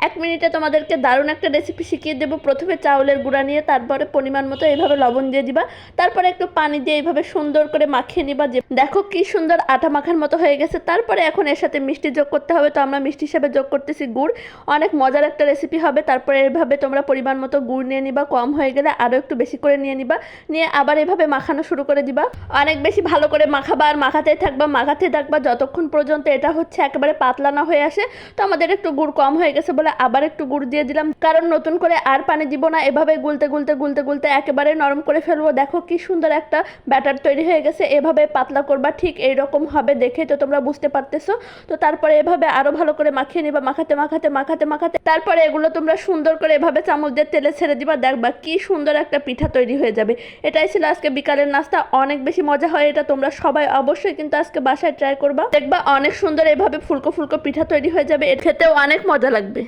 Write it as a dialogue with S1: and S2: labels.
S1: 1 মিনিটে তোমাদেরকে দারুণ একটা রেসিপি শিখিয়ে দেবো। প্রথমে চাউলের গুঁড়া নিয়ে তারপরে পরিমাণ মতো এইভাবে লবণ দিয়ে দিবা, তারপরে একটু পানি দিয়ে এইভাবে সুন্দর করে মাখিয়ে নিবা। যে দেখো কি সুন্দর আটা মাখার মতো হয়ে গেছে। তারপরে এখন এর সাথে মিষ্টি যোগ করতে হবে, তো আমরা মিষ্টি হিসাবে যোগ করতেছি গুড়। অনেক মজার একটা রেসিপি হবে। তারপরে এইভাবে তোমরা পরিমাণ মতো গুড় নিয়ে নিবা, কম হয়ে গেলে আরও একটু বেশি করে নিয়ে নিবা, নিয়ে আবার এভাবে মাখানো শুরু করে দিবা। অনেক বেশি ভালো করে মাখাবা আর মাখাতেই থাকবা যতক্ষণ পর্যন্ত এটা হচ্ছে একেবারে পাতলা না হয়ে আসে। তো আমাদের একটু গুড় কম হয়ে গেছে বলে আবার একটু গুড় দিয়ে দিলাম, কারণ নতুন করে আর পানি দিব না। এভাবে গুলতে একেবারে নরম করে ফেলবো। দেখো কি সুন্দর একটা ব্যাটার তৈরি হয়ে গেছে। এভাবে পাতলা করবা, ঠিক এইরকম হবে, দেখে তো তোমরা বুঝতে পারতেছো। তো তারপরে এভাবে আরো ভালো করে মাখিয়ে নিবা, মাখাতে তারপরে এগুলো তোমরা সুন্দর করে এভাবে চামচ দিয়ে তেলে ছেড়ে দিবা। দেখবা কি সুন্দর একটা পিঠা তৈরি হয়ে যাবে। এটাই ছিল আজকে বিকালের নাস্তা। অনেক বেশি মজা হয় এটা, তোমরা সবাই অবশ্যই কিন্তু আজকে বাসায় ট্রাই করবা। দেখবা অনেক সুন্দর এভাবে ফুলকো ফুলকো পিঠা তৈরি হয়ে যাবে, খেতেও অনেক মজা লাগবে।